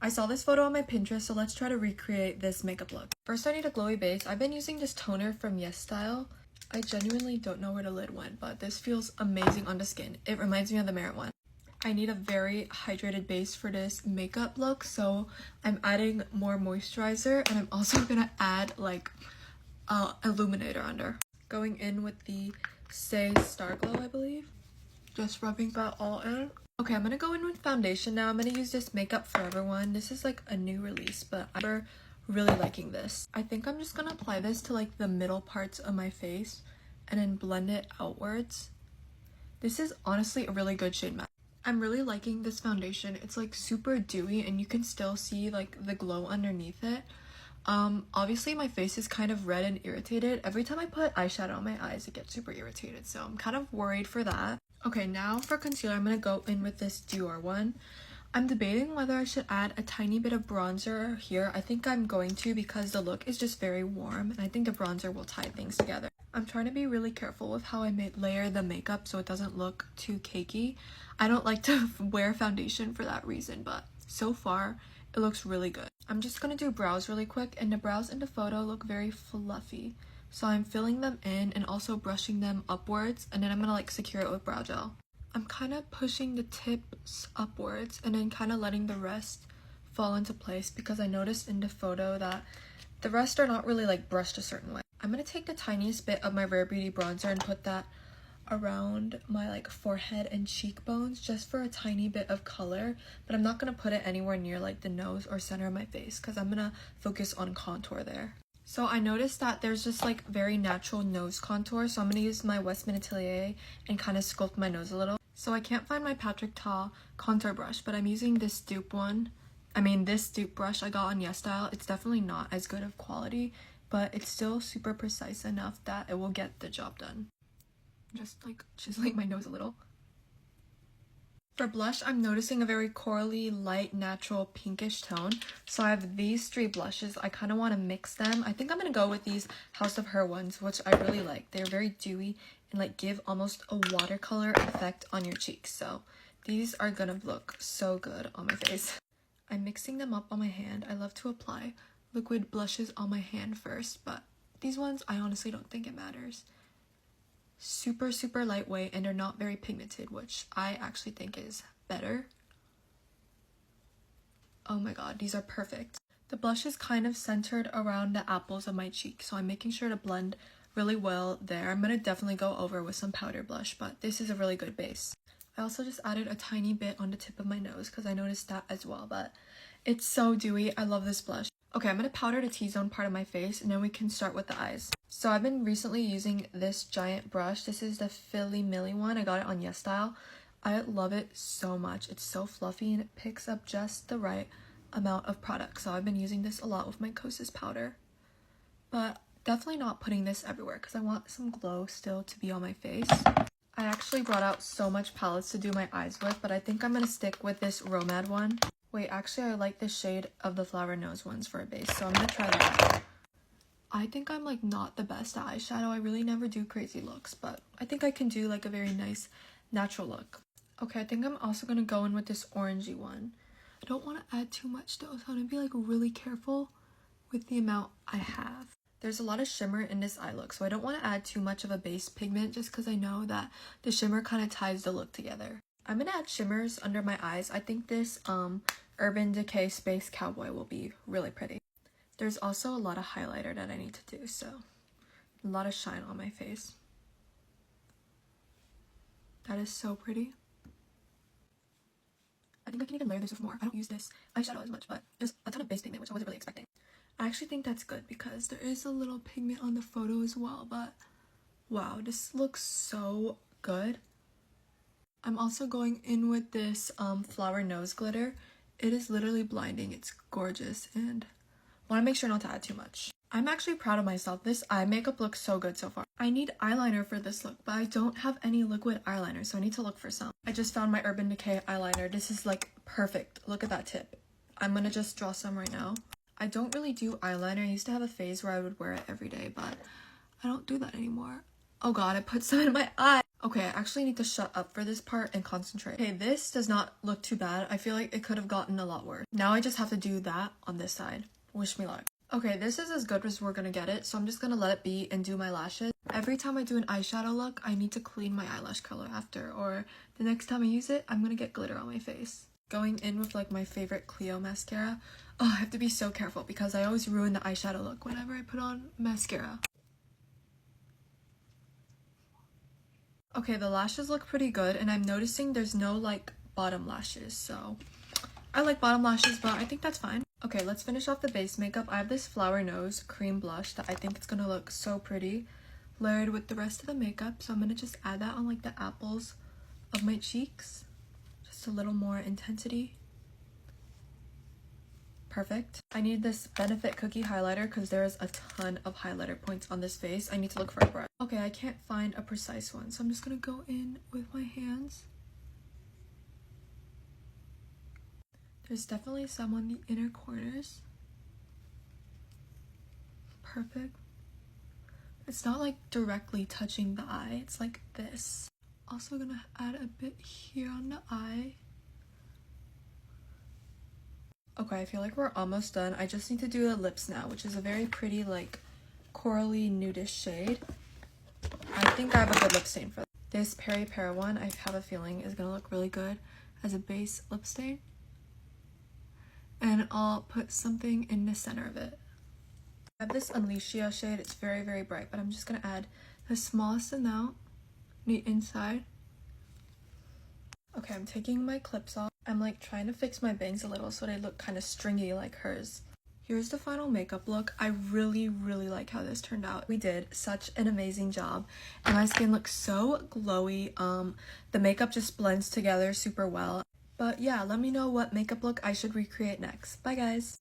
I saw this photo on my Pinterest, so let's try to recreate this makeup look. First, I need a glowy base. I've been using this toner from YesStyle. I genuinely don't know where the lid went, but this feels amazing on the skin. It reminds me of the Merit one. I need a very hydrated base for this makeup look, so I'm adding more moisturizer, and I'm also gonna add like illuminator under. Going in with the Say Star Glow, I believe. Just rubbing that all in. Okay, I'm gonna go in with foundation now. I'm gonna use this Makeup Forever one. This is like a new release, but I'm really liking this. I think I'm just gonna apply this to like the middle parts of my face and then blend it outwards. This is honestly a really good shade match. I'm really liking this foundation. It's like super dewy and you can still see like the glow underneath it. Obviously my face is kind of red and irritated. Every time I put eyeshadow on my eyes, it gets super irritated, so I'm kind of worried for that. Okay, now for concealer, I'm gonna go in with this Dior one. I'm debating whether I should add a tiny bit of bronzer here. I think I'm going to because the look is just very warm and I think the bronzer will tie things together. I'm trying to be really careful with how I layer the makeup so it doesn't look too cakey. I don't like to wear foundation for that reason, but so far it looks really good. I'm just gonna do brows really quick, and the brows in the photo look very fluffy. So I'm filling them in and also brushing them upwards, and then I'm gonna like secure it with brow gel. I'm kind of pushing the tips upwards and then kind of letting the rest fall into place because I noticed in the photo that the rest are not really like brushed a certain way. I'm gonna take the tiniest bit of my Rare Beauty bronzer and put that around my like forehead and cheekbones just for a tiny bit of color, but I'm not gonna put it anywhere near like the nose or center of my face because I'm gonna focus on contour there. So I noticed that there's just like very natural nose contour, so I'm gonna use my Westman Atelier and kind of sculpt my nose a little. So I can't find my Patrick Ta contour brush, but I'm using this dupe one. This dupe brush I got on YesStyle. It's definitely not as good of quality, but it's still super precise enough that it will get the job done. Just like chiseling my nose a little. For blush, I'm noticing a very corally, light, natural pinkish tone. So I have these three blushes. I kind of want to mix them. I think I'm going to go with these House of Her ones, which I really like. They're very dewy and like give almost a watercolor effect on your cheeks. So these are going to look so good on my face. I'm mixing them up on my hand. I love to apply liquid blushes on my hand first, but these ones, I honestly don't think it matters. Super lightweight, and they're not very pigmented, which I actually think is better. Oh my god, these are perfect. The blush is kind of centered around the apples of my cheek, so I'm making sure to blend really well there. I'm gonna definitely go over with some powder blush, but this is a really good base. I also just added a tiny bit on the tip of my nose because I noticed that as well, but it's so dewy. I love this blush. Okay, I'm going to powder the T-zone part of my face, and then we can start with the eyes. So I've been recently using this giant brush. This is the Philly Millie one. I got it on YesStyle. I love it so much. It's so fluffy, and it picks up just the right amount of product. So I've been using this a lot with my Kosas powder. But definitely not putting this everywhere because I want some glow still to be on my face. I actually brought out so much palettes to do my eyes with, but I think I'm going to stick with this Romad one. Wait, actually, I like the shade of the Flower Nose ones for a base, so I'm gonna try that. I think I'm like not the best at eyeshadow. I really never do crazy looks, but I think I can do like a very nice natural look. Okay, I think I'm also gonna go in with this orangey one. I don't want to add too much though, so I'm gonna be like really careful with the amount I have. There's a lot of shimmer in this eye look, so I don't want to add too much of a base pigment just because I know that the shimmer kind of ties the look together. I'm gonna add shimmers under my eyes. I think this Urban Decay Space Cowboy will be really pretty. There's also a lot of highlighter that I need to do, so a lot of shine on my face. That is so pretty. I think I can even layer this with more. I don't use this eyeshadow as much, but there's a ton of base pigment, which I wasn't really expecting. I actually think that's good because there is a little pigment on the photo as well, but wow, this looks so good. I'm also going in with this Flower Nose glitter. It is literally blinding. It's gorgeous, and I want to make sure not to add too much. I'm actually proud of myself. This eye makeup looks so good so far. I need eyeliner for this look, but I don't have any liquid eyeliner, so I need to look for some. I just found my Urban Decay eyeliner. This is like perfect. Look at that tip. I'm gonna just draw some right now. I don't really do eyeliner. I used to have a phase where I would wear it every day, but I don't do that anymore. Oh god, I put some in my eye. Okay, I actually need to shut up for this part and concentrate. Okay, this does not look too bad. I feel like it could have gotten a lot worse. Now I just have to do that on this side. Wish me luck. Okay, this is as good as we're gonna get it, so I'm just gonna let it be and do my lashes. Every time I do an eyeshadow look, I need to clean my eyelash color after, or the next time I use it, I'm gonna get glitter on my face. Going in with like my favorite Clio mascara. Oh, I have to be so careful because I always ruin the eyeshadow look whenever I put on mascara. Okay, the lashes look pretty good, and I'm noticing there's no like bottom lashes, so I like bottom lashes, but I think that's fine. Okay, let's finish off the base makeup. I have this Flower Nose cream blush that I think it's gonna look so pretty layered with the rest of the makeup, so I'm gonna just add that on like the apples of my cheeks, just a little more intensity. Perfect. I need this Benefit Cookie highlighter because there is a ton of highlighter points on this face. I need to look for a brush. Okay, I can't find a precise one, so I'm just gonna go in with my hands. There's definitely some on the inner corners. Perfect. It's not like directly touching the eye, it's like this. Also gonna add a bit here on the eye. Okay, I feel like we're almost done. I just need to do the lips now, which is a very pretty, like, corally nudish shade. I think I have a good lip stain for that. This Peri Pear one, I have a feeling is gonna look really good as a base lip stain. And I'll put something in the center of it. I have this Unleashia shade. It's very, very bright, but I'm just gonna add the smallest amount on the inside. Okay, I'm taking my clips off. I'm like trying to fix my bangs a little so they look kind of stringy like hers. Here's the final makeup look. I really, really like how this turned out. We did such an amazing job and my skin looks so glowy. The makeup just blends together super well. But yeah, let me know what makeup look I should recreate next. Bye guys!